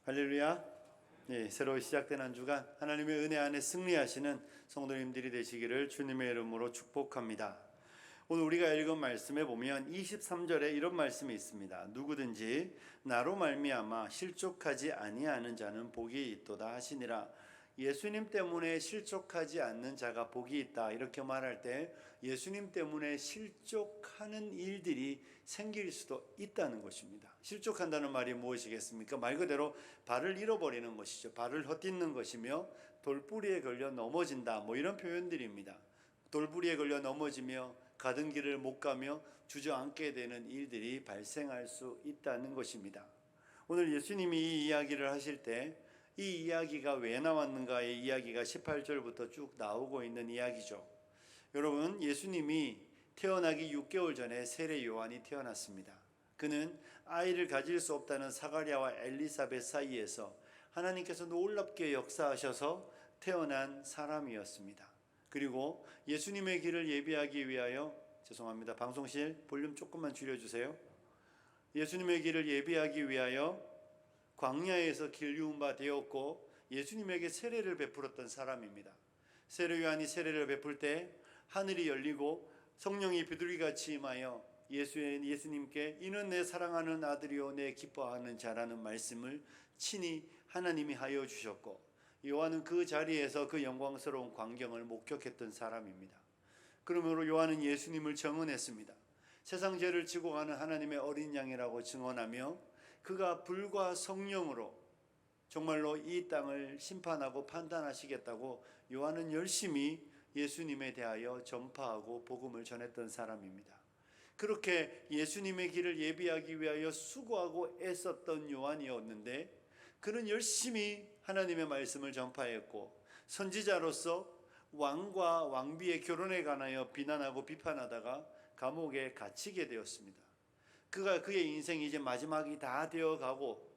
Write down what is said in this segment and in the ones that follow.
할렐루야. 네, 새로 시작된 한 주간 하나님의 은혜 안에 승리하시는 성도님들이 되시기를 주님의 이름으로 축복합니다. 오늘 우리가 읽은 말씀에 보면 23절에 이런 말씀이 있습니다. 누구든지 나로 말미암아 실족하지 아니하는 자는 복이 있도다 하시니라. 예수님 때문에 실족하지 않는 자가 복이 있다 이렇게 말할 때 예수님 때문에 실족하는 일들이 생길 수도 있다는 것입니다. 실족한다는 말이 무엇이겠습니까? 말 그대로 발을 잃어버리는 것이죠. 발을 헛딛는 것이며 돌부리에 걸려 넘어진다 이런 표현들입니다. 돌부리에 걸려 넘어지며 가던 길을 못 가며 주저앉게 되는 일들이 발생할 수 있다는 것입니다. 오늘 예수님이 이 이야기를 하실 때 이 이야기가 왜 나왔는가의 이야기가 18절부터 쭉 나오고 있는 이야기죠. 여러분, 예수님이 태어나기 6개월 전에 세례 요한이 태어났습니다. 그는 아이를 가질 수 없다는 사가랴와 엘리사벳 사이에서 하나님께서 놀랍게 역사하셔서 태어난 사람이었습니다. 그리고 예수님의 길을 예비하기 위하여 죄송합니다. 방송실 볼륨 조금만 줄여주세요. 예수님의 길을 예비하기 위하여 광야에서 길리운 바 되었고 예수님에게 세례를 베풀었던 사람입니다. 세례 요한이 세례를 베풀 때 하늘이 열리고 성령이 비둘기같이 임하여 예수님께 이는 내 사랑하는 아들이요 내 기뻐하는 자라는 말씀을 친히 하나님이 하여 주셨고 요한은 그 자리에서 그 영광스러운 광경을 목격했던 사람입니다. 그러므로 요한은 예수님을 증언했습니다. 세상 죄를 지고 가는 하나님의 어린 양이라고 증언하며 그가 불과 성령으로 정말로 이 땅을 심판하고 판단하시겠다고 요한은 열심히 예수님에 대하여 전파하고 복음을 전했던 사람입니다. 그렇게 예수님의 길을 예비하기 위하여 수고하고 애썼던 요한이었는데 그는 열심히 하나님의 말씀을 전파했고 선지자로서 왕과 왕비의 결혼에 관하여 비난하고 비판하다가 감옥에 갇히게 되었습니다. 그의 인생이 이제 마지막이 다 되어가고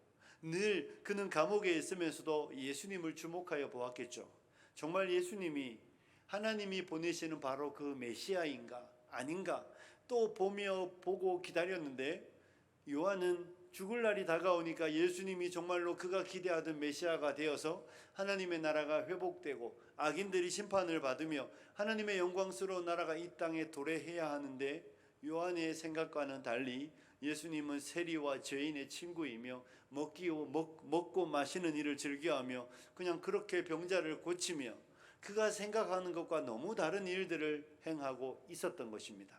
늘 그는 감옥에 있으면서도 예수님을 주목하여 보았겠죠. 정말 예수님이 하나님이 보내시는 바로 그 메시아인가 아닌가 또 보고 기다렸는데 요한은 죽을 날이 다가오니까 예수님이 정말로 그가 기대하던 메시아가 되어서 하나님의 나라가 회복되고 악인들이 심판을 받으며 하나님의 영광스러운 나라가 이 땅에 도래해야 하는데 요한의 생각과는 달리 예수님은 세리와 죄인의 친구이며 먹고 마시는 일을 즐겨하며 그냥 그렇게 병자를 고치며 그가 생각하는 것과 너무 다른 일들을 행하고 있었던 것입니다.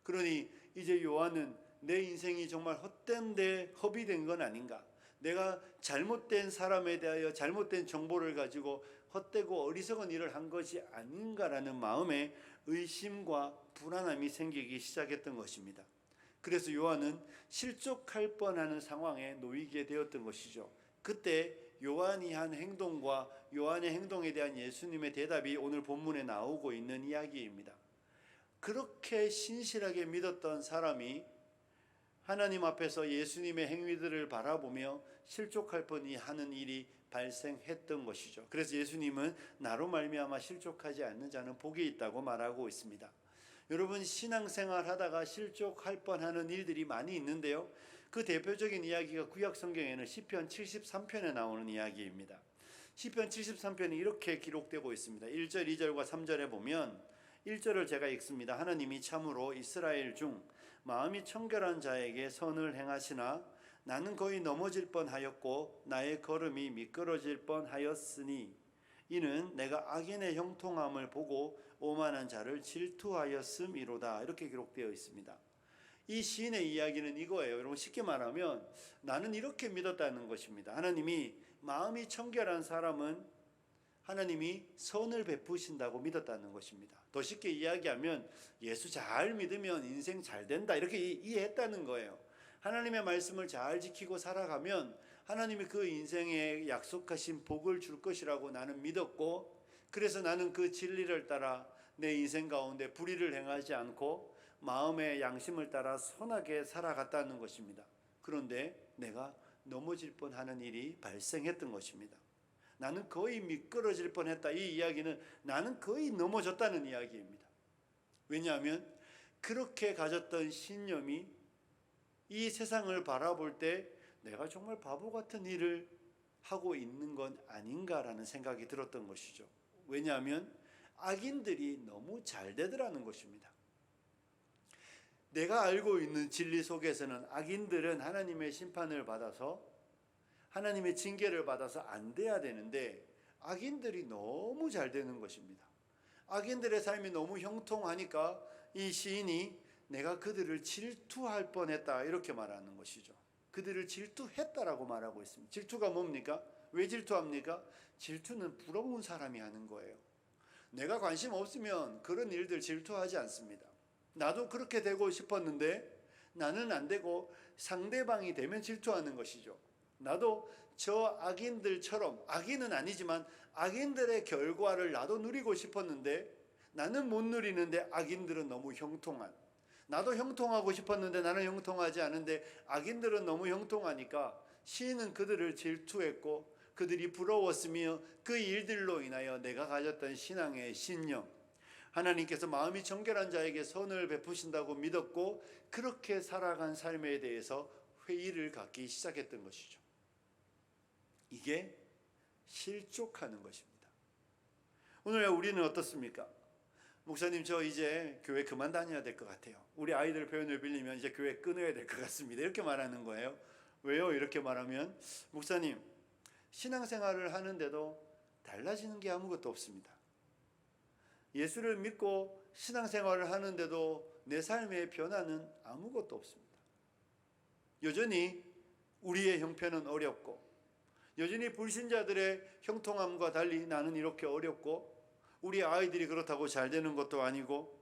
그러니 이제 요한은 내 인생이 정말 헛된데 허비된 건 아닌가, 내가 잘못된 사람에 대하여 잘못된 정보를 가지고 헛되고 어리석은 일을 한 것이 아닌가라는 마음에 의심과 불안함이 생기기 시작했던 것입니다. 그래서 요한은 실족할 뻔하는 상황에 놓이게 되었던 것이죠. 그때 요한이 한 행동과 요한의 행동에 대한 예수님의 대답이 오늘 본문에 나오고 있는 이야기입니다. 그렇게 신실하게 믿었던 사람이 하나님 앞에서 예수님의 행위들을 바라보며 실족할 뻔하는 일이 발생했던 것이죠. 그래서 예수님은 나로 말미암아 실족하지 않는 자는 복이 있다고 말하고 있습니다. 여러분, 신앙생활 하다가 실족할 뻔하는 일들이 많이 있는데요. 그 대표적인 이야기가 구약 성경에는 시편 73편에 나오는 이야기입니다. 시편 73편이 이렇게 기록되고 있습니다. 1절, 2절과 3절에 보면 1절을 제가 읽습니다. 하나님이 참으로 이스라엘 중 마음이 청결한 자에게 선을 행하시나 나는 거의 넘어질 뻔하였고 나의 걸음이 미끄러질 뻔하였으니 이는 내가 악인의 형통함을 보고 오만한 자를 질투하였음이로다. 이렇게 기록되어 있습니다. 이 시인의 이야기는 이거예요. 여러분, 쉽게 말하면 나는 이렇게 믿었다는 것입니다. 하나님이 마음이 청결한 사람은 하나님이 선을 베푸신다고 믿었다는 것입니다. 더 쉽게 이야기하면 예수 잘 믿으면 인생 잘 된다 이렇게 이해했다는 거예요. 하나님의 말씀을 잘 지키고 살아가면 하나님이 그 인생에 약속하신 복을 줄 것이라고 나는 믿었고, 그래서 나는 그 진리를 따라 내 인생 가운데 불의를 행하지 않고 마음의 양심을 따라 선하게 살아갔다는 것입니다. 그런데 내가 넘어질 뻔하는 일이 발생했던 것입니다. 나는 거의 미끄러질 뻔했다. 이 이야기는 나는 거의 넘어졌다는 이야기입니다. 왜냐하면 그렇게 가졌던 신념이 이 세상을 바라볼 때 내가 정말 바보 같은 일을 하고 있는 건 아닌가라는 생각이 들었던 것이죠. 왜냐하면 악인들이 너무 잘 되더라는 것입니다. 내가 알고 있는 진리 속에서는 악인들은 하나님의 심판을 받아서 하나님의 징계를 받아서 안 돼야 되는데 악인들이 너무 잘 되는 것입니다. 악인들의 삶이 너무 형통하니까 이 시인이 내가 그들을 질투할 뻔했다 이렇게 말하는 것이죠. 그들을 질투했다라고 말하고 있습니다. 질투가 뭡니까? 왜 질투합니까? 질투는 부러운 사람이 하는 거예요. 내가 관심 없으면 그런 일들 질투하지 않습니다. 나도 그렇게 되고 싶었는데 나는 안 되고 상대방이 되면 질투하는 것이죠. 나도 저 악인들처럼, 악인은 아니지만 악인들의 결과를 나도 누리고 싶었는데 나는 못 누리는데 악인들은 너무 형통한, 나도 형통하고 싶었는데 나는 형통하지 않은데 악인들은 너무 형통하니까 시인은 그들을 질투했고 그들이 부러웠으며 그 일들로 인하여 내가 가졌던 신앙의 신념, 하나님께서 마음이 정결한 자에게 선을 베푸신다고 믿었고 그렇게 살아간 삶에 대해서 회의를 갖기 시작했던 것이죠. 이게 실족하는 것입니다. 오늘 우리는 어떻습니까? 목사님, 저 이제 교회 그만 다녀야 될 것 같아요. 우리 아이들 표현을 빌리면 이제 교회 끊어야 될 것 같습니다. 이렇게 말하는 거예요. 왜요? 이렇게 말하면 목사님, 신앙생활을 하는데도 달라지는 게 아무것도 없습니다. 예수를 믿고 신앙생활을 하는데도 내 삶의 변화는 아무것도 없습니다. 여전히 우리의 형편은 어렵고 여전히 불신자들의 형통함과 달리 나는 이렇게 어렵고 우리 아이들이 그렇다고 잘 되는 것도 아니고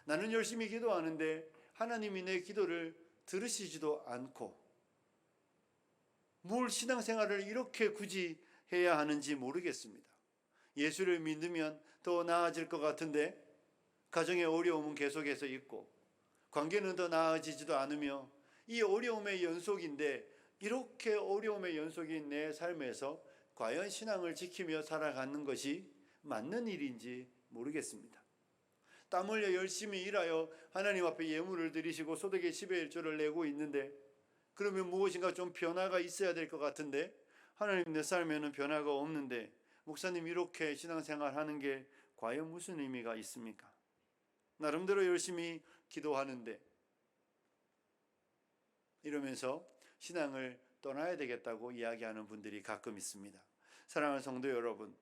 나는 열심히 기도하는데 하나님이 내 기도를 들으시지도 않고 뭘 신앙생활을 이렇게 굳이 해야 하는지 모르겠습니다. 예수를 믿으면 더 나아질 것 같은데 가정의 어려움은 계속해서 있고 관계는 더 나아지지도 않으며 이 어려움의 연속인데 이렇게 어려움의 연속인 내 삶에서 과연 신앙을 지키며 살아가는 것이 맞는 일인지 모르겠습니다. 땀 흘려 열심히 일하여 하나님 앞에 예물을 드리시고 소득의 10의 1조를 내고 있는데 그러면 무엇인가 좀 변화가 있어야 될 것 같은데 하나님 내 삶에는 변화가 없는데 목사님 이렇게 신앙생활 하는 게 과연 무슨 의미가 있습니까? 나름대로 열심히 기도하는데 이러면서 신앙을 떠나야 되겠다고 이야기하는 분들이 가끔 있습니다. 사랑하는 성도 여러분,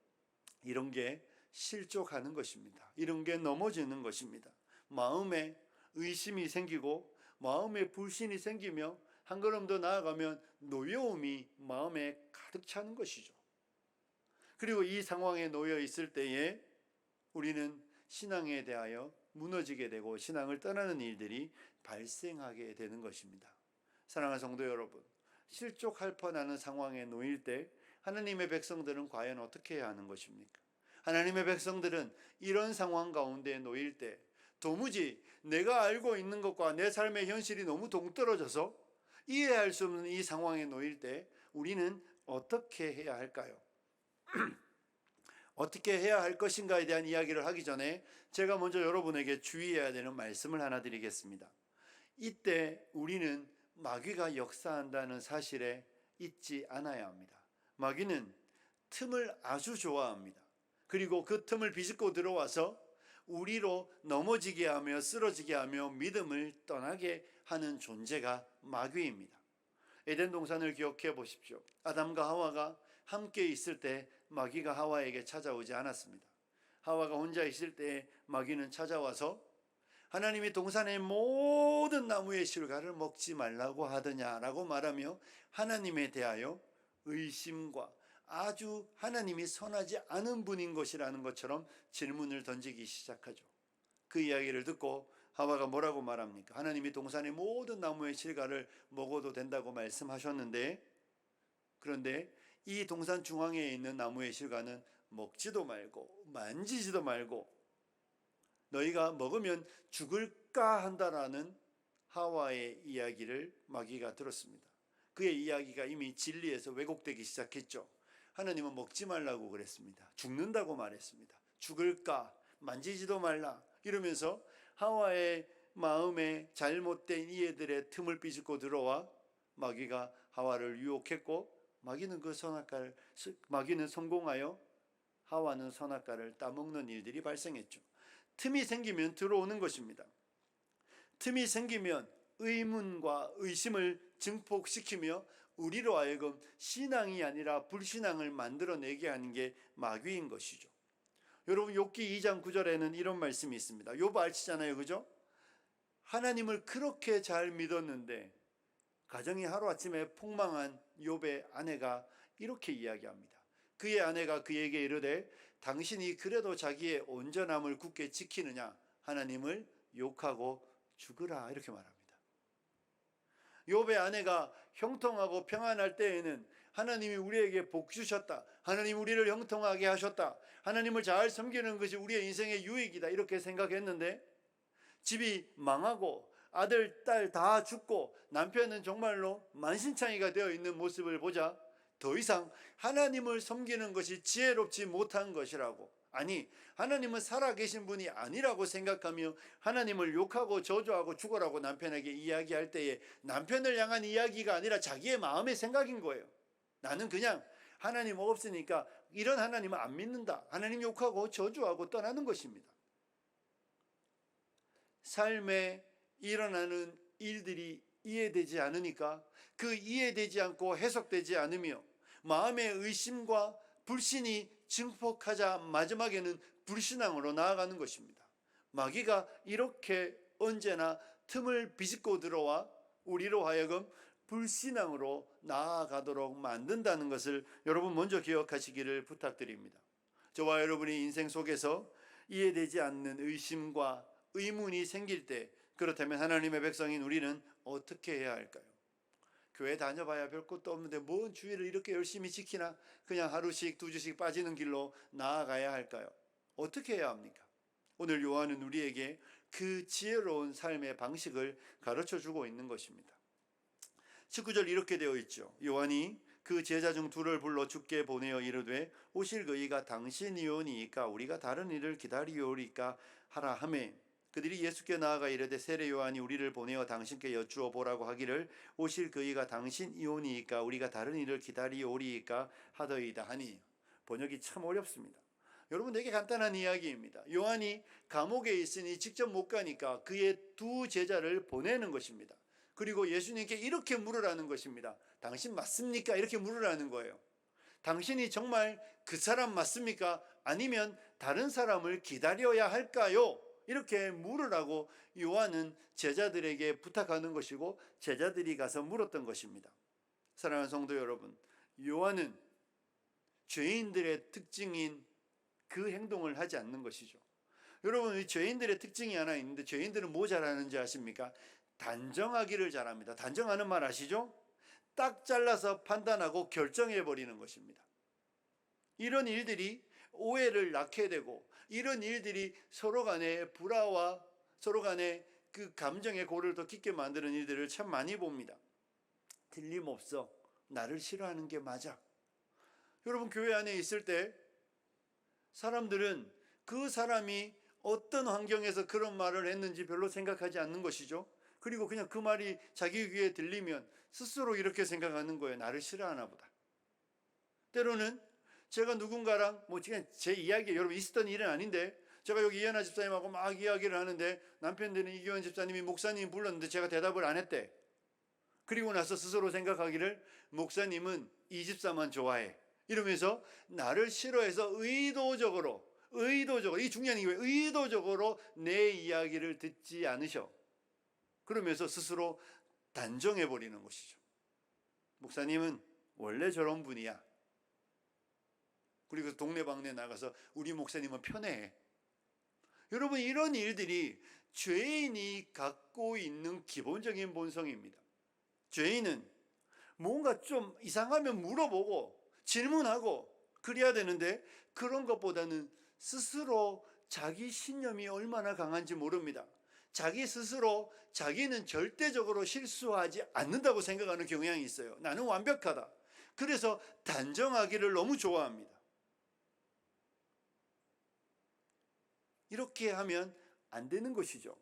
이런 게 실족하는 것입니다. 이런 게 넘어지는 것입니다. 마음에 의심이 생기고 마음에 불신이 생기며 한 걸음 더 나아가면 노여움이 마음에 가득 차는 것이죠. 그리고 이 상황에 놓여 있을 때에 우리는 신앙에 대하여 무너지게 되고 신앙을 떠나는 일들이 발생하게 되는 것입니다. 사랑하는 성도 여러분, 실족할 뻔하는 상황에 놓일 때 하나님의 백성들은 과연 어떻게 해야 하는 것입니까? 하나님의 백성들은 이런 상황 가운데 놓일 때 도무지 내가 알고 있는 것과 내 삶의 현실이 너무 동떨어져서 이해할 수 없는 이 상황에 놓일 때 우리는 어떻게 해야 할까요? 어떻게 해야 할 것인가에 대한 이야기를 하기 전에 제가 먼저 여러분에게 주의해야 되는 말씀을 하나 드리겠습니다. 이때 우리는 마귀가 역사한다는 사실에 잊지 않아야 합니다. 마귀는 틈을 아주 좋아합니다. 그리고 그 틈을 비집고 들어와서 우리로 넘어지게 하며 쓰러지게 하며 믿음을 떠나게 하는 존재가 마귀입니다. 에덴 동산을 기억해 보십시오. 아담과 하와가 함께 있을 때 마귀가 하와에게 찾아오지 않았습니다. 하와가 혼자 있을 때 마귀는 찾아와서 하나님이 동산의 모든 나무의 실과를 먹지 말라고 하더냐라고 말하며 하나님에 대하여 의심과 아주 하나님이 선하지 않은 분인 것이라는 것처럼 질문을 던지기 시작하죠. 그 이야기를 듣고 하와가 뭐라고 말합니까? 하나님이 동산의 모든 나무의 실과를 먹어도 된다고 말씀하셨는데, 그런데 이 동산 중앙에 있는 나무의 실과는 먹지도 말고 만지지도 말고 너희가 먹으면 죽을까 한다라는 하와의 이야기를 마귀가 들었습니다. 그의 이야기가 이미 진리에서 왜곡되기 시작했죠. 하나님은 먹지 말라고 그랬습니다. 죽는다고 말했습니다. 죽을까, 만지지도 말라 이러면서 하와의 마음에 잘못된 이해들의 틈을 삐집고 들어와 마귀가 하와를 유혹했고 마귀는 성공하여 하와는 선악과를 따먹는 일들이 발생했죠. 틈이 생기면 들어오는 것입니다. 틈이 생기면 의문과 의심을 증폭시키며 우리로 하여금 신앙이 아니라 불신앙을 만들어내게 하는 게 마귀인 것이죠. 여러분, 욥기 2장 9절에는 이런 말씀이 있습니다. 욥 아시잖아요, 그죠? 하나님을 그렇게 잘 믿었는데 가정이 하루아침에 폭망한 욥의 아내가 이렇게 이야기합니다. 그의 아내가 그에게 이르되 당신이 그래도 자기의 온전함을 굳게 지키느냐? 하나님을 욕하고 죽으라, 이렇게 말합니다. 욥의 아내가 형통하고 평안할 때에는 하나님이 우리에게 복 주셨다, 하나님 우리를 형통하게 하셨다, 하나님을 잘 섬기는 것이 우리의 인생의 유익이다, 이렇게 생각했는데 집이 망하고 아들, 딸 다 죽고 남편은 정말로 만신창이가 되어 있는 모습을 보자 더 이상 하나님을 섬기는 것이 지혜롭지 못한 것이라고, 아니 하나님은 살아계신 분이 아니라고 생각하며 하나님을 욕하고 저주하고 죽어라고 남편에게 이야기할 때에 남편을 향한 이야기가 아니라 자기의 마음의 생각인 거예요. 나는 그냥 하나님 없으니까 이런 하나님은 안 믿는다, 하나님 욕하고 저주하고 떠나는 것입니다. 삶에 일어나는 일들이 이해되지 않으니까 그 이해되지 않고 해석되지 않으며 마음의 의심과 불신이 증폭하자 마지막에는 불신앙으로 나아가는 것입니다. 마귀가 이렇게 언제나 틈을 비집고 들어와 우리로 하여금 불신앙으로 나아가도록 만든다는 것을 여러분 먼저 기억하시기를 부탁드립니다. 저와 여러분이 인생 속에서 이해되지 않는 의심과 의문이 생길 때, 그렇다면 하나님의 백성인 우리는 어떻게 해야 할까요? 교회 다녀봐야 별 것도 없는데 뭔 주의를 이렇게 열심히 지키나? 그냥 하루씩 두 주씩 빠지는 길로 나아가야 할까요? 어떻게 해야 합니까? 오늘 요한은 우리에게 그 지혜로운 삶의 방식을 가르쳐주고 있는 것입니다. 19절 이렇게 되어 있죠. 요한이 그 제자 중 둘을 불러 주께 보내어 이르되 오실 그이가 당신이오니이까 우리가 다른 이를 기다리오리까 하라 하매, 그들이 예수께 나아가 이르되 세례 요한이 우리를 보내어 당신께 여쭈어 보라고 하기를 오실 그이가 당신이오니이까 우리가 다른 이를 기다리오리이까 하더이다 하니. 번역이 참 어렵습니다. 여러분, 되게 간단한 이야기입니다. 요한이 감옥에 있으니 직접 못 가니까 그의 두 제자를 보내는 것입니다. 그리고 예수님께 이렇게 물으라는 것입니다. 당신 맞습니까? 이렇게 물으라는 거예요. 당신이 정말 그 사람 맞습니까? 아니면 다른 사람을 기다려야 할까요? 이렇게 물으라고 요한은 제자들에게 부탁하는 것이고 제자들이 가서 물었던 것입니다. 사랑하는 성도 여러분, 요한은 죄인들의 특징인 그 행동을 하지 않는 것이죠. 여러분, 이 죄인들의 특징이 하나 있는데 죄인들은 뭐 잘하는지 아십니까? 단정하기를 잘합니다. 단정하는 말 아시죠? 딱 잘라서 판단하고 결정해버리는 것입니다. 이런 일들이 오해를 낳게 되고 이런 일들이 서로 간의 불화와 서로 간의 그 감정의 골을 더 깊게 만드는 일들을 참 많이 봅니다. 틀림없어 나를 싫어하는 게 맞아. 여러분, 교회 안에 있을 때 사람들은 그 사람이 어떤 환경에서 그런 말을 했는지 별로 생각하지 않는 것이죠. 그리고 그냥 그 말이 자기 귀에 들리면 스스로 이렇게 생각하는 거예요. 나를 싫어하나 보다. 때로는 제가 누군가랑 그냥 제 이야기, 여러분 있었던 일은 아닌데 제가 여기 이현아 집사님하고 막 이야기를 하는데 남편 되는 이규현 집사님이 목사님 불렀는데 제가 대답을 안 했대. 그리고 나서 스스로 생각하기를 목사님은 이 집사만 좋아해, 이러면서 나를 싫어해서 의도적으로 이 중요한 게 의도적으로 내 이야기를 듣지 않으셔. 그러면서 스스로 단정해버리는 것이죠. 목사님은 원래 저런 분이야. 그리고 동네방네 나가서 우리 목사님은 편해. 여러분, 이런 일들이 죄인이 갖고 있는 기본적인 본성입니다. 죄인은 뭔가 좀 이상하면 물어보고 질문하고 그래야 되는데 그런 것보다는 스스로 자기 신념이 얼마나 강한지 모릅니다. 자기 스스로 자기는 절대적으로 실수하지 않는다고 생각하는 경향이 있어요. 나는 완벽하다. 그래서 단정하기를 너무 좋아합니다. 이렇게 하면 안 되는 것이죠.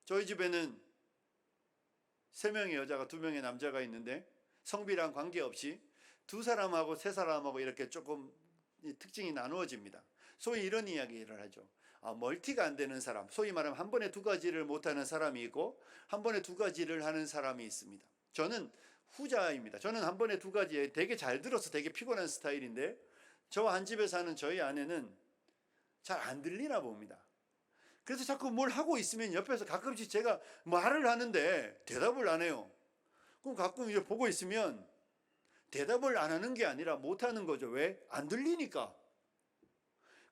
저희 집에는 3명의 여자가 2명의 남자가 있는데 성비랑 관계없이 두 사람하고 세 사람하고 이렇게 조금 특징이 나누어집니다. 소위 이런 이야기를 하죠. 멀티가 안 되는 사람, 소위 말하면 한 번에 두 가지를 못하는 사람이 있고 한 번에 두 가지를 하는 사람이 있습니다. 저는 후자입니다. 저는 한 번에 두 가지에 되게 잘 들어서 되게 피곤한 스타일인데, 저와 한 집에 사는 저희 아내는 잘 안 들리나 봅니다. 그래서 자꾸 뭘 하고 있으면 옆에서 가끔씩 제가 말을 하는데 대답을 안 해요. 그럼 가끔 이제 보고 있으면 대답을 안 하는 게 아니라 못 하는 거죠. 왜? 안 들리니까.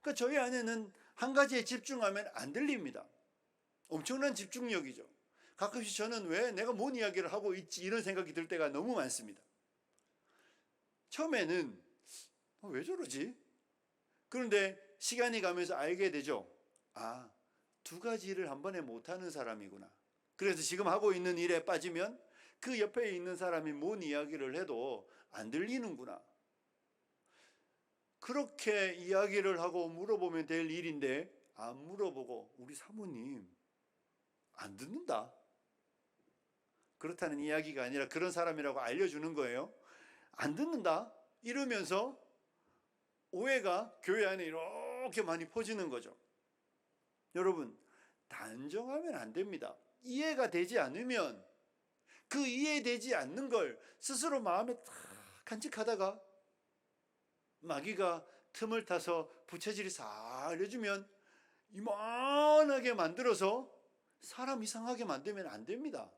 그러니까 저희 아내는 한 가지에 집중하면 안 들립니다. 엄청난 집중력이죠. 가끔씩 저는 왜 내가 뭔 이야기를 하고 있지 이런 생각이 들 때가 너무 많습니다. 처음에는 왜 저러지? 그런데 시간이 가면서 알게 되죠. 두 가지를 한 번에 못하는 사람이구나. 그래서 지금 하고 있는 일에 빠지면 그 옆에 있는 사람이 뭔 이야기를 해도 안 들리는구나. 그렇게 이야기를 하고 물어보면 될 일인데 안 물어보고 우리 사모님 안 듣는다. 그렇다는 이야기가 아니라 그런 사람이라고 알려주는 거예요. 안 듣는다 이러면서 오해가 교회 안에 이렇게 많이 퍼지는 거죠. 여러분, 단정하면 안 됩니다. 이해가 되지 않으면 그 이해되지 않는 걸 스스로 마음에 딱 간직하다가 마귀가 틈을 타서 부채질이 싹 알려주면 이만하게 만들어서 사람 이상하게 만들면 안 됩니다.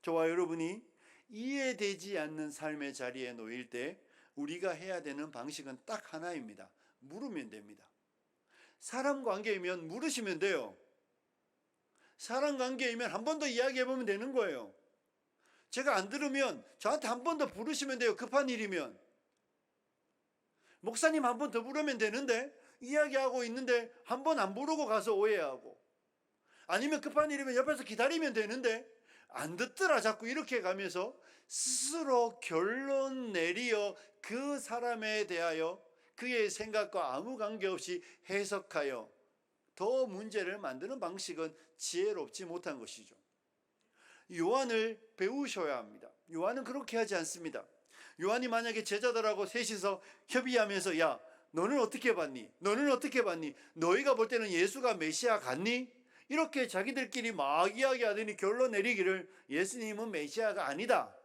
저와 여러분이 이해되지 않는 삶의 자리에 놓일 때 우리가 해야 되는 방식은 딱 하나입니다. 물으면 됩니다. 사람 관계이면 물으시면 돼요. 사람 관계이면 한 번 더 이야기해보면 되는 거예요. 제가 안 들으면 저한테 한 번 더 부르시면 돼요. 급한 일이면. 목사님 한 번 더 부르면 되는데 이야기하고 있는데 한 번 안 부르고 가서 오해하고, 아니면 급한 일이면 옆에서 기다리면 되는데 안 듣더라 자꾸 이렇게 가면서 스스로 결론 내리어 그 사람에 대하여 그의 생각과 아무 관계없이 해석하여 더 문제를 만드는 방식은 지혜롭지 못한 것이죠. 요한을 배우셔야 합니다. 요한은 그렇게 하지 않습니다. 요한이 만약에 제자들하고 셋이서 협의하면서 야 너는 어떻게 봤니? 너는 어떻게 봤니? 너희가 볼 때는 예수가 메시아 같니? 이렇게 자기들끼리 막 이야기하더니 결론 내리기를 예수님은 메시아가 아니다.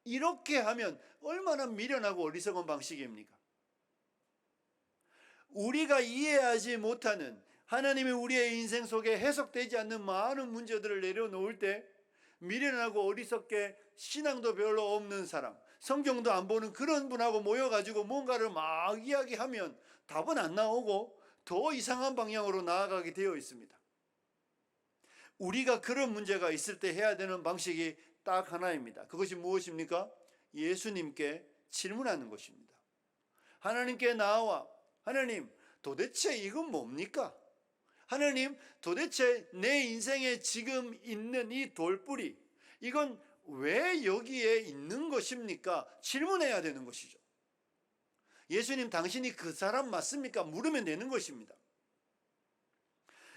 이렇게 하면 얼마나 미련하고 어리석은 방식입니까? 우리가 이해하지 못하는 하나님이 우리의 인생 속에 해석되지 않는 많은 문제들을 내려놓을 때 미련하고 어리석게 신앙도 별로 없는 사람, 성경도 안 보는 그런 분하고 모여가지고 뭔가를 막 이야기하면 답은 안 나오고 더 이상한 방향으로 나아가게 되어 있습니다. 우리가 그런 문제가 있을 때 해야 되는 방식이 딱 하나입니다. 그것이 무엇입니까? 예수님께 질문하는 것입니다. 하나님께 나와 하나님 도대체 이건 뭡니까? 하나님 도대체 내 인생에 지금 있는 이 돌뿌리 이건 왜 여기에 있는 것입니까? 질문해야 되는 것이죠. 예수님 당신이 그 사람 맞습니까? 물으면 되는 것입니다.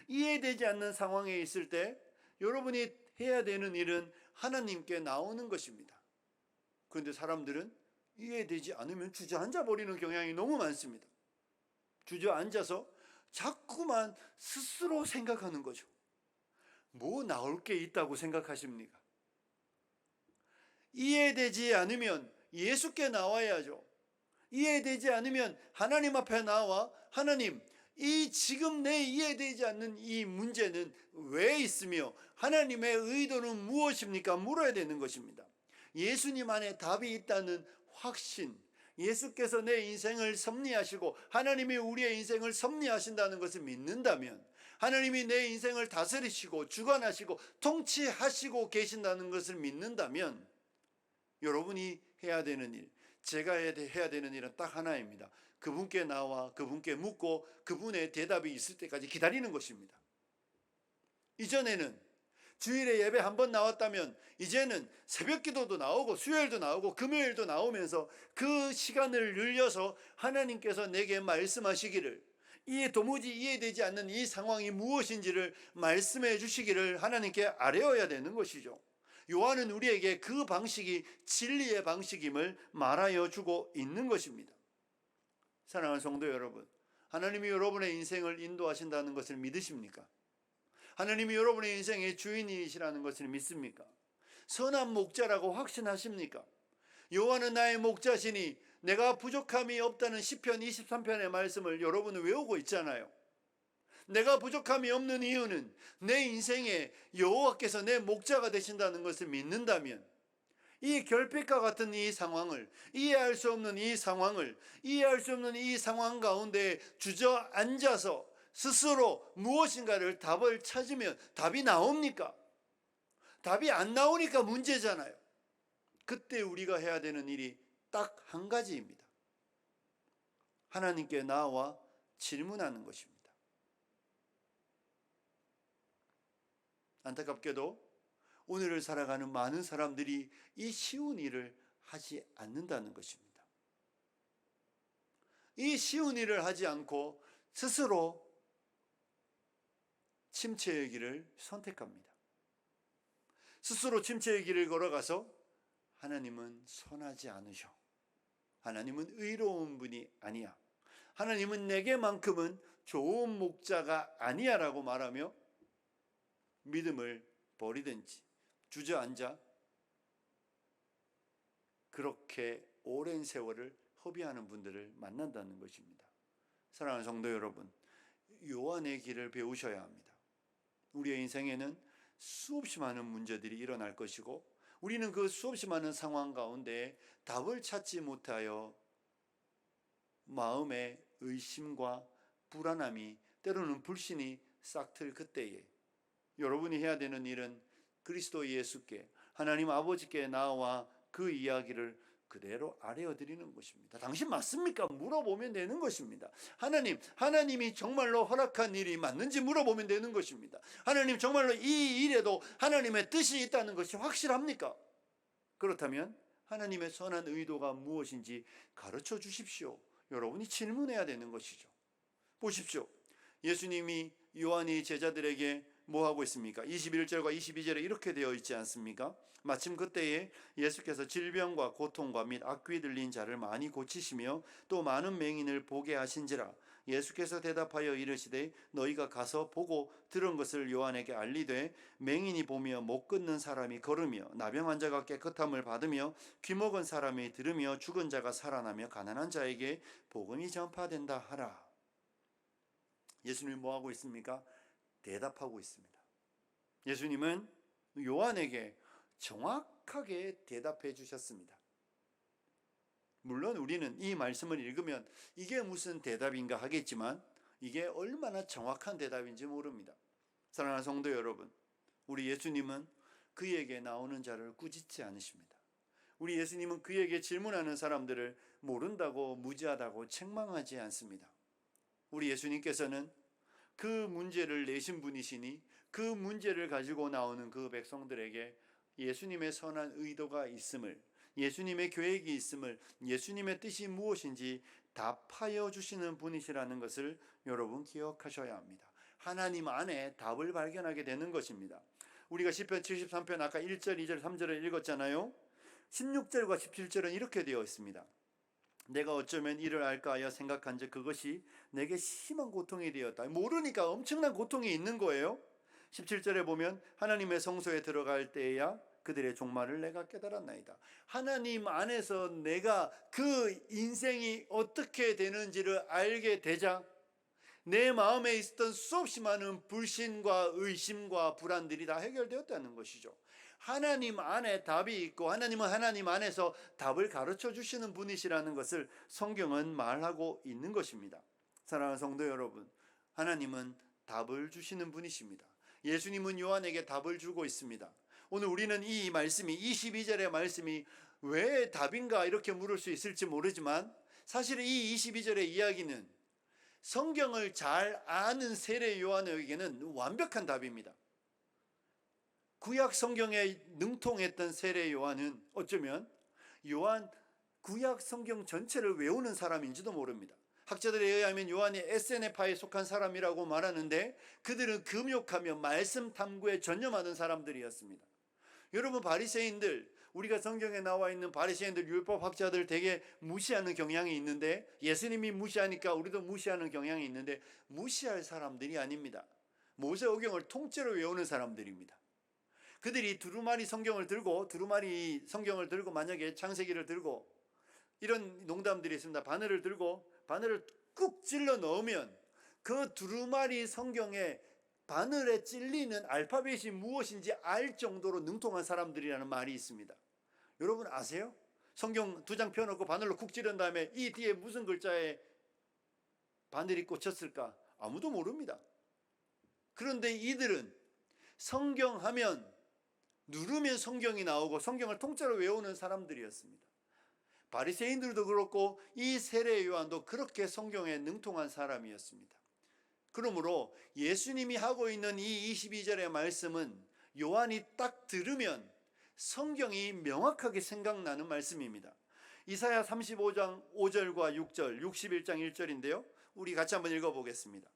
이해되지 않는 상황에 있을 때 여러분이 해야 되는 일은 하나님께 나오는 것입니다. 그런데 사람들은 이해되지 않으면 주저앉아 버리는 경향이 너무 많습니다. 주저앉아서 자꾸만 스스로 생각하는 거죠. 뭐 나올 게 있다고 생각하십니까? 이해되지 않으면 예수께 나와야죠. 이해되지 않으면 하나님 앞에 나와 하나님 이 지금 내 이해되지 않는 이 문제는 왜 있으며 하나님의 의도는 무엇입니까? 물어야 되는 것입니다. 예수님 안에 답이 있다는 확신, 예수께서 내 인생을 섭리하시고 하나님이 우리의 인생을 섭리하신다는 것을 믿는다면, 하나님이 내 인생을 다스리시고 주관하시고 통치하시고 계신다는 것을 믿는다면 여러분이 해야 되는 일, 제가 해야 되는 일은 딱 하나입니다. 그분께 나와 그분께 묻고 그분의 대답이 있을 때까지 기다리는 것입니다. 이전에는 주일에 예배 한 번 나왔다면 이제는 새벽 기도도 나오고 수요일도 나오고 금요일도 나오면서 그 시간을 늘려서 하나님께서 내게 말씀하시기를, 이 도무지 이해되지 않는 이 상황이 무엇인지를 말씀해 주시기를 하나님께 아뢰어야 되는 것이죠. 요한은 우리에게 그 방식이 진리의 방식임을 말하여 주고 있는 것입니다. 사랑하는 성도 여러분, 하나님이 여러분의 인생을 인도하신다는 것을 믿으십니까? 하나님이 여러분의 인생의 주인이시라는 것을 믿습니까? 선한 목자라고 확신하십니까? 여호와는 나의 목자시니 내가 부족함이 없다는 시편 23편의 말씀을 여러분은 외우고 있잖아요. 내가 부족함이 없는 이유는 내 인생에 여호와께서 내 목자가 되신다는 것을 믿는다면, 이 결핍과 같은 이 상황을, 이해할 수 없는 이 상황을, 이해할 수 없는 이 상황 가운데 주저앉아서 스스로 무엇인가를 답을 찾으면 답이 나옵니까? 답이 안 나오니까 문제잖아요. 그때 우리가 해야 되는 일이 딱 한 가지입니다. 하나님께 나와 질문하는 것입니다. 안타깝게도 오늘을 살아가는 많은 사람들이 이 쉬운 일을 하지 않는다는 것입니다. 이 쉬운 일을 하지 않고 스스로 침체의 길을 선택합니다. 스스로 침체의 길을 걸어가서 하나님은 선하지 않으셔, 하나님은 의로운 분이 아니야, 하나님은 내게만큼은 좋은 목자가 아니야 라고 말하며 믿음을 버리든지 주저앉아 그렇게 오랜 세월을 허비하는 분들을 만난다는 것입니다. 사랑하는 성도 여러분, 요한의 길을 배우셔야 합니다. 우리의 인생에는 수없이 많은 문제들이 일어날 것이고, 우리는 그 수없이 많은 상황 가운데 답을 찾지 못하여 마음의 의심과 불안함이, 때로는 불신이 싹틀 그때에 여러분이 해야 되는 일은 그리스도 예수께, 하나님 아버지께 나와 그 이야기를 그대로 아뢰어드리는 것입니다. 당신 맞습니까? 물어보면 되는 것입니다. 하나님이 정말로 허락한 일이 맞는지 물어보면 되는 것입니다. 하나님, 정말로 이 일에도 하나님의 뜻이 있다는 것이 확실합니까? 그렇다면 하나님의 선한 의도가 무엇인지 가르쳐 주십시오. 여러분이 질문해야 되는 것이죠. 보십시오. 예수님이 요한이 제자들에게 뭐 하고 있습니까? 21절과 22절에 이렇게 되어 있지 않습니까? 마침 그때에 예수께서 질병과 고통과 및 악귀 들린 자를 많이 고치시며 또 많은 맹인을 보게 하신지라. 예수께서 대답하여 이르시되 너희가 가서 보고 들은 것을 요한에게 알리되, 맹인이 보며 못 걷는 사람이 걸으며 나병 환자가 깨끗함을 받으며 귀먹은 사람이 들으며 죽은 자가 살아나며 가난한 자에게 복음이 전파된다 하라. 예수님이 뭐 하고 있습니까? 대답하고 있습니다. 예수님은 요한에게 정확하게 대답해 주셨습니다. 물론 우리는 이 말씀을 읽으면 이게 무슨 대답인가 하겠지만 이게 얼마나 정확한 대답인지 모릅니다. 사랑하는 성도 여러분, 우리 예수님은 그에게 나오는 자를 꾸짖지 않으십니다. 우리 예수님은 그에게 질문하는 사람들을 모른다고 무지하다고 책망하지 않습니다. 우리 예수님께서는 그 문제를 내신 분이시니 그 문제를 가지고 나오는 그 백성들에게 예수님의 선한 의도가 있음을, 예수님의 계획이 있음을, 예수님의 뜻이 무엇인지 답하여 주시는 분이시라는 것을 여러분 기억하셔야 합니다. 하나님 안에 답을 발견하게 되는 것입니다. 우리가 시편 73편 아까 1절, 2절, 3절을 읽었잖아요. 16절과 17절은 이렇게 되어 있습니다. 내가 어쩌면 이를 알까 하여 생각한즉 그것이 내게 심한 고통이 되었다. 모르니까 엄청난 고통이 있는 거예요. 17절에 보면 하나님의 성소에 들어갈 때에야 그들의 종말을 내가 깨달았나이다. 하나님 안에서 내가 그 인생이 어떻게 되는지를 알게 되자 내 마음에 있었던 수없이 많은 불신과 의심과 불안들이 다 해결되었다는 것이죠. 하나님 안에 답이 있고 하나님은 하나님 안에서 답을 가르쳐 주시는 분이시라는 것을 성경은 말하고 있는 것입니다. 사랑하는 성도 여러분, 하나님은 답을 주시는 분이십니다. 예수님은 요한에게 답을 주고 있습니다. 오늘 우리는 이 말씀이 22절의 말씀이 왜 답인가 이렇게 물을 수 있을지 모르지만 사실 이 22절의 이야기는 성경을 잘 아는 세례 요한에게는 완벽한 답입니다. 구약 성경에 능통했던 세례 요한은 어쩌면 구약 성경 전체를 외우는 사람인지도 모릅니다. 학자들에 의하면 요한이 에세네파에 속한 사람이라고 말하는데 그들은 금욕하며 말씀 탐구에 전념하는 사람들이었습니다. 여러분, 바리새인들, 우리가 성경에 나와 있는 바리새인들, 율법 학자들 되게 무시하는 경향이 있는데, 예수님이 무시하니까 우리도 무시하는 경향이 있는데, 무시할 사람들이 아닙니다. 모세오경을 통째로 외우는 사람들입니다. 그들이 두루마리 성경을 들고 만약에 창세기를 들고 이런 농담들이 있습니다. 바늘을 들고 바늘을 꾹 찔러 넣으면 그 두루마리 성경에 바늘에 찔리는 알파벳이 무엇인지 알 정도로 능통한 사람들이라는 말이 있습니다. 여러분 아세요? 성경 2장 펴놓고 바늘로 쿡 찌른 다음에 이 뒤에 무슨 글자에 바늘이 꽂혔을까? 아무도 모릅니다. 그런데 이들은 성경하면 누르면 성경이 나오고 성경을 통째로 외우는 사람들이었습니다. 바리새인들도 그렇고 이 세례 요한도 그렇게 성경에 능통한 사람이었습니다. 그러므로 예수님이 하고 있는 이 22절의 말씀은 요한이 딱 들으면 성경이 명확하게 생각나는 말씀입니다. 이사야 35장 5절과 6절, 61장 1절인데요. 우리 같이 한번 읽어보겠습니다.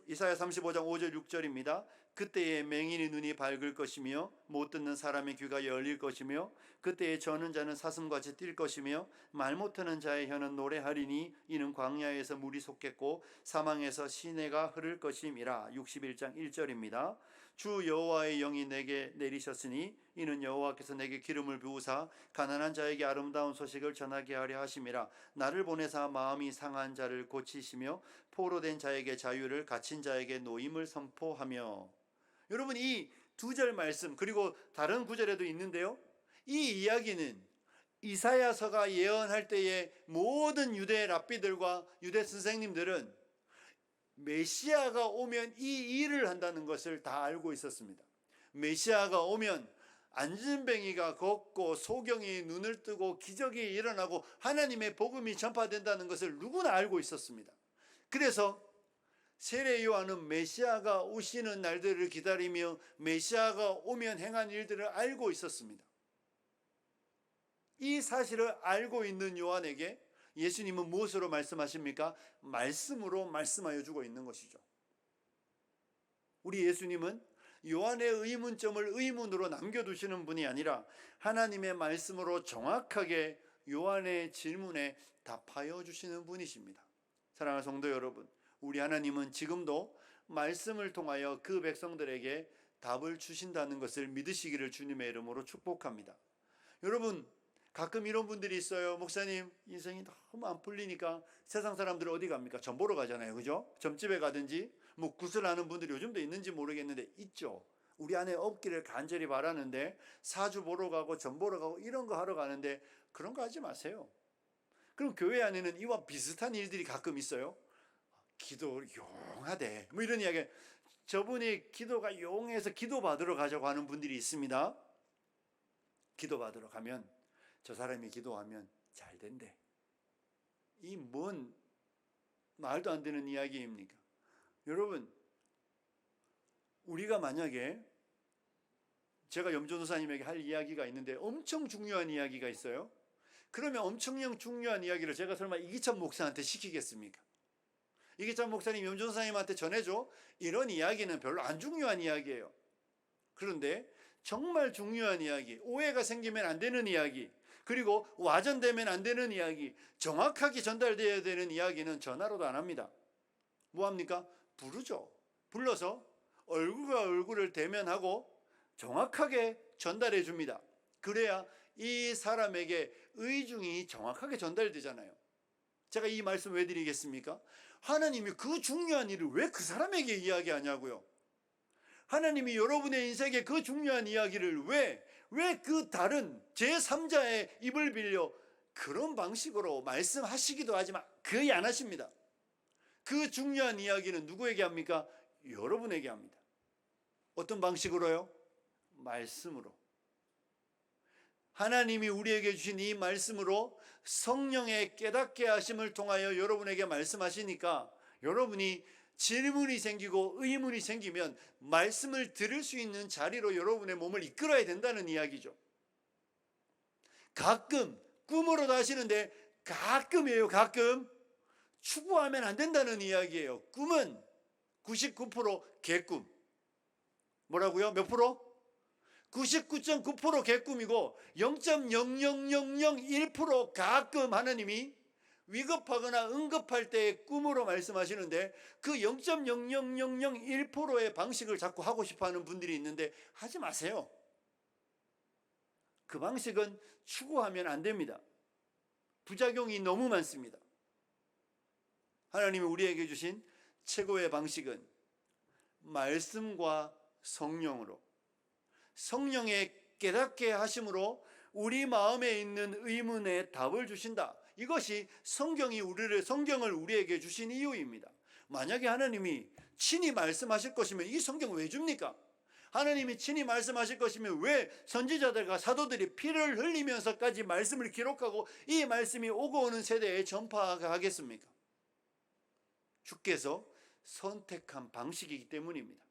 이사야 35장 5절 6절입니다. 그때에 맹인의 눈이 밝을 것이며 못 듣는 사람의 귀가 열릴 것이며 그때에 저는 자는 사슴같이 뛸 것이며 말 못하는 자의 혀는 노래하리니 이는 광야에서 물이 솟겠고 사망에서 시내가 흐를 것임이라. 61장 1절입니다. 주 여호와의 영이 내게 내리셨으니 이는 여호와께서 내게 기름을 부으사 가난한 자에게 아름다운 소식을 전하게 하려 하심이라. 나를 보내사 마음이 상한 자를 고치시며 포로된 자에게 자유를, 갇힌 자에게 노임을 선포하며. 여러분, 이 2절 말씀 그리고 다른 구절에도 있는데요, 이 이야기는 이사야서가 예언할 때에 모든 유대 랍비들과 유대 선생님들은 메시아가 오면 이 일을 한다는 것을 다 알고 있었습니다. 메시아가 오면 안진뱅이가 걷고 소경이 눈을 뜨고 기적이 일어나고 하나님의 복음이 전파된다는 것을 누구나 알고 있었습니다. 그래서 세례 요한은 메시아가 오시는 날들을 기다리며 메시아가 오면 행한 일들을 알고 있었습니다. 이 사실을 알고 있는 요한에게 예수님은 무엇으로 말씀하십니까? 말씀으로 말씀하여 주고 있는 것이죠. 우리 예수님은 요한의 의문점을 의문으로 남겨두시는 분이 아니라 하나님의 말씀으로 정확하게 요한의 질문에 답하여 주시는 분이십니다. 사랑하는 성도 여러분, 우리 하나님은 지금도 말씀을 통하여 그 백성들에게 답을 주신다는 것을 믿으시기를 주님의 이름으로 축복합니다. 여러분, 가끔 이런 분들이 있어요. 목사님, 인생이 너무 안 풀리니까 세상 사람들 어디 갑니까? 점 보러 가잖아요. 그죠? 점집에 가든지 뭐 구슬하는 분들이 요즘도 있는지 모르겠는데 있죠. 우리 안에 없기를 간절히 바라는데 사주 보러 가고 점 보러 가고 이런 거 하러 가는데 그런 거 하지 마세요. 그럼 교회 안에는 이와 비슷한 일들이 가끔 있어요. 기도 용하대 뭐 이런 이야기. 저분이 기도가 용해서 기도 받으러 가자고 하는 분들이 있습니다. 기도 받으러 가면 저 사람이 기도하면 잘 된대. 이 뭔 말도 안 되는 이야기입니까? 여러분, 우리가 만약에 제가 염전도사님에게 할 이야기가 있는데 엄청 중요한 이야기가 있어요. 그러면 엄청 중요한 이야기를 제가 설마 이기찬 목사한테 시키겠습니까? 이기찬 목사님 염전도사님한테 전해줘. 이런 이야기는 별로 안 중요한 이야기예요. 그런데 정말 중요한 이야기, 오해가 생기면 안 되는 이야기, 그리고 와전되면 안 되는 이야기, 정확하게 전달되어야 되는 이야기는 전화로도 안 합니다. 뭐 합니까? 부르죠. 불러서 얼굴과 얼굴을 대면하고 정확하게 전달해 줍니다. 그래야 이 사람에게 의중이 정확하게 전달되잖아요. 제가 이 말씀 왜 드리겠습니까? 하나님이 그 중요한 일을 왜 그 사람에게 이야기하냐고요. 하나님이 여러분의 인생에 그 중요한 이야기를 왜 그 다른 제3자의 입을 빌려 그런 방식으로 말씀하시기도 하지만 거의 안 하십니다. 그 중요한 이야기는 누구에게 합니까? 여러분에게 합니다. 어떤 방식으로요? 말씀으로. 하나님이 우리에게 주신 이 말씀으로 성령의 깨닫게 하심을 통하여 여러분에게 말씀하시니까 여러분이 질문이 생기고 의문이 생기면 말씀을 들을 수 있는 자리로 여러분의 몸을 이끌어야 된다는 이야기죠. 가끔 꿈으로도 하시는데 가끔이에요. 가끔 추구하면 안 된다는 이야기예요. 꿈은 99% 개꿈. 뭐라고요? 몇 프로? 99.9% 개꿈이고 0.00001% 가끔 하나님이 위급하거나 응급할 때의 꿈으로 말씀하시는데, 그 0.00001%의 방식을 자꾸 하고 싶어하는 분들이 있는데 하지 마세요. 그 방식은 추구하면 안 됩니다. 부작용이 너무 많습니다. 하나님이 우리에게 주신 최고의 방식은 말씀과 성령으로, 성령의 깨닫게 하심으로 우리 마음에 있는 의문에 답을 주신다. 이것이 성경을 우리에게 주신 이유입니다. 만약에 하나님이 친히 말씀하실 것이면 이 성경을 왜 줍니까? 하나님이 친히 말씀하실 것이면 왜 선지자들과 사도들이 피를 흘리면서까지 말씀을 기록하고 이 말씀이 오고 오는 세대에 전파하겠습니까? 주께서 선택한 방식이기 때문입니다.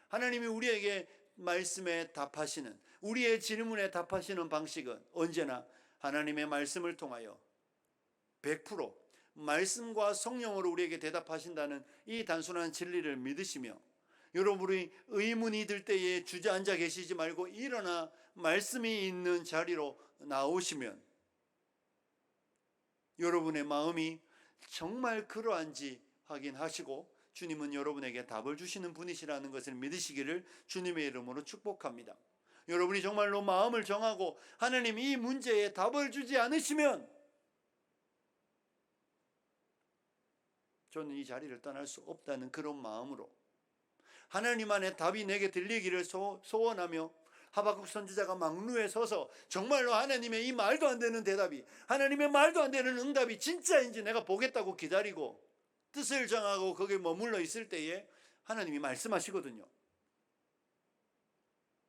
하나님이 우리에게 말씀에 답하시는, 우리의 질문에 답하시는 방식은 언제나 하나님의 말씀을 통하여 100% 말씀과 성령으로 우리에게 대답하신다는 이 단순한 진리를 믿으시며, 여러분이 의문이 들 때에 주저앉아 계시지 말고 일어나 말씀이 있는 자리로 나오시면 여러분의 마음이 정말 그러한지 확인하시고 주님은 여러분에게 답을 주시는 분이시라는 것을 믿으시기를 주님의 이름으로 축복합니다. 여러분이 정말로 마음을 정하고 하나님 이 문제에 답을 주지 않으시면 저는 이 자리를 떠날 수 없다는 그런 마음으로 하나님 안에 답이 내게 들리기를 소원하며, 하박국 선지자가 망루에 서서 정말로 하나님의 이 말도 안 되는 대답이, 하나님의 말도 안 되는 응답이 진짜인지 내가 보겠다고 기다리고 뜻을 정하고 거기에 머물러 있을 때에 하나님이 말씀하시거든요.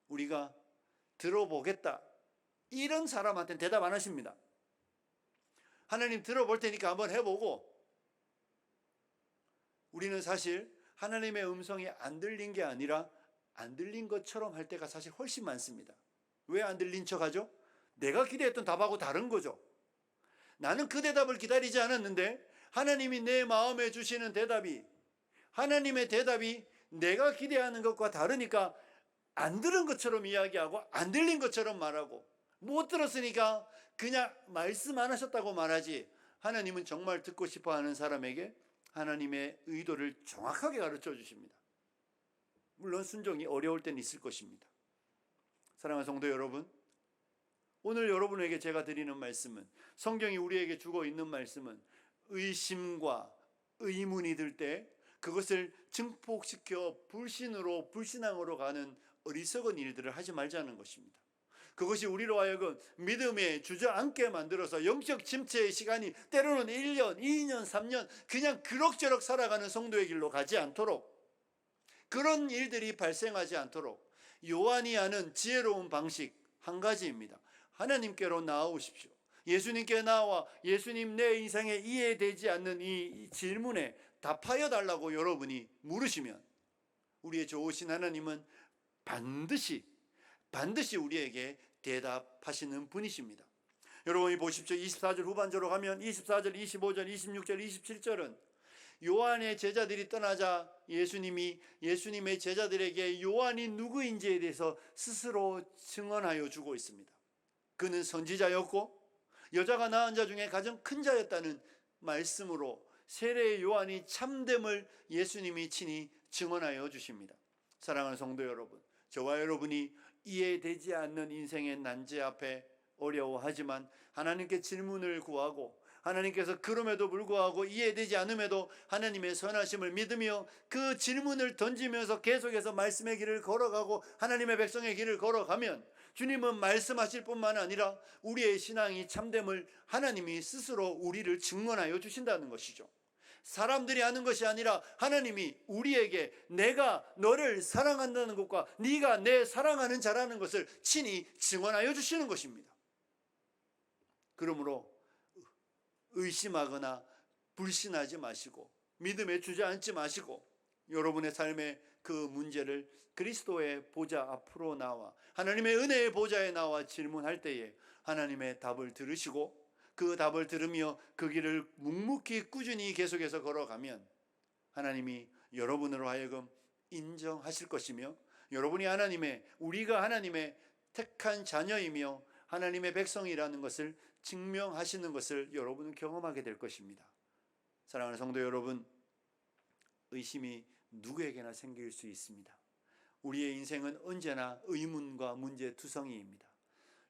우리가 들어보겠다 이런 사람한테는 대답 안 하십니다. 하나님 들어볼 테니까 한번 해보고, 우리는 사실 하나님의 음성이 안 들린 게 아니라 안 들린 것처럼 할 때가 사실 훨씬 많습니다. 왜 안 들린 척 하죠? 내가 기대했던 답하고 다른 거죠. 나는 그 대답을 기다리지 않았는데 하나님이 내 마음에 주시는 대답이, 하나님의 대답이 내가 기대하는 것과 다르니까 안 들은 것처럼 이야기하고 안 들린 것처럼 말하고, 못 들었으니까 그냥 말씀 안 하셨다고 말하지, 하나님은 정말 듣고 싶어 하는 사람에게 하나님의 의도를 정확하게 가르쳐 주십니다. 물론 순종이 어려울 때는 있을 것입니다. 사랑하는 성도 여러분, 오늘 여러분에게 제가 드리는 말씀은, 성경이 우리에게 주고 있는 말씀은 의심과 의문이 들 때 그것을 증폭시켜 불신앙으로 가는 어리석은 일들을 하지 말자는 것입니다. 그것이 우리로 하여금 믿음에 주저앉게 만들어서 영적 침체의 시간이 때로는 1년, 2년, 3년 그냥 그럭저럭 살아가는 성도의 길로 가지 않도록, 그런 일들이 발생하지 않도록 요한이 하는 지혜로운 방식 한 가지입니다. 하나님께로 나아오십시오. 예수님께 나와 예수님 내 인생에 이해되지 않는 이 질문에 답하여 달라고 여러분이 물으시면 우리의 좋으신 하나님은 반드시 우리에게 대답하시는 분이십니다. 여러분이 보십시오. 24절 후반절로 가면 24절, 25절, 26절, 27절은 요한의 제자들이 떠나자 예수님의 제자들에게 요한이 누구인지에 대해서 스스로 증언하여 주고 있습니다. 그는 선지자였고 여자가 낳은 자 중에 가장 큰 자였다는 말씀으로 세례의 요한이 참됨을 예수님이 친히 증언하여 주십니다. 사랑하는 성도 여러분, 저와 여러분이 이해되지 않는 인생의 난제 앞에 어려워하지만 하나님께 질문을 구하고, 하나님께서 그럼에도 불구하고 이해되지 않음에도 하나님의 선하심을 믿으며 그 질문을 던지면서 계속해서 말씀의 길을 걸어가고 하나님의 백성의 길을 걸어가면 주님은 말씀하실 뿐만 아니라 우리의 신앙이 참됨을 하나님이 스스로 우리를 증언하여 주신다는 것이죠. 사람들이 하는 것이 아니라 하나님이 우리에게 내가 너를 사랑한다는 것과 네가 내 사랑하는 자라는 것을 친히 증언하여 주시는 것입니다. 그러므로 의심하거나 불신하지 마시고 믿음에 주저앉지 마시고 여러분의 삶의 그 문제를 그리스도의 보좌 앞으로 나와 하나님의 은혜의 보좌에 나와 질문할 때에 하나님의 답을 들으시고 그 답을 들으며 그 길을 묵묵히 꾸준히 계속해서 걸어가면 하나님이 여러분으로 하여금 인정하실 것이며 여러분이 우리가 하나님의 택한 자녀이며 하나님의 백성이라는 것을 증명하시는 것을 여러분은 경험하게 될 것입니다. 사랑하는 성도 여러분, 의심이 누구에게나 생길 수 있습니다. 우리의 인생은 언제나 의문과 문제투성이입니다.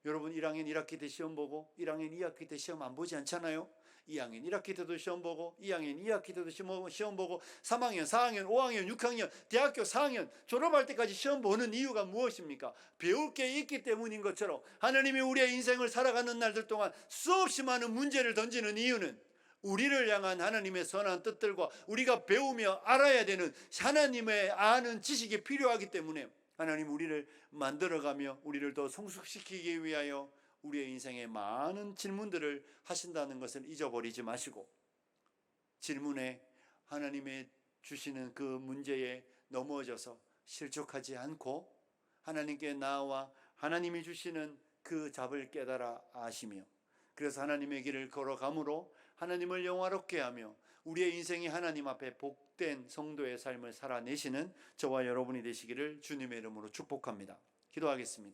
여러분 1학년 1학기 때 시험 보고 1학년 2학기 때 시험 안 보지 않잖아요. 2학년 1학기 때도 시험 보고 2학년 2학기 때도 시험 보고 3학년, 4학년, 5학년, 6학년, 대학교 4학년 졸업할 때까지 시험 보는 이유가 무엇입니까? 배울 게 있기 때문인 것처럼 하나님이 우리의 인생을 살아가는 날들 동안 수없이 많은 문제를 던지는 이유는 우리를 향한 하나님의 선한 뜻들과 우리가 배우며 알아야 되는 하나님의 아는 지식이 필요하기 때문에 하나님 우리를 만들어가며 우리를 더 성숙시키기 위하여 우리의 인생에 많은 질문들을 하신다는 것을 잊어버리지 마시고, 질문에 하나님의 주시는 그 문제에 넘어져서 실족하지 않고 하나님께 나아와 하나님이 주시는 그 답을 깨달아 아시며, 그래서 하나님의 길을 걸어감으로 하나님을 영화롭게 하며 우리의 인생이 하나님 앞에 복된 성도의 삶을 살아내시는 저와 여러분이 되시기를 주님의 이름으로 축복합니다. 기도하겠습니다.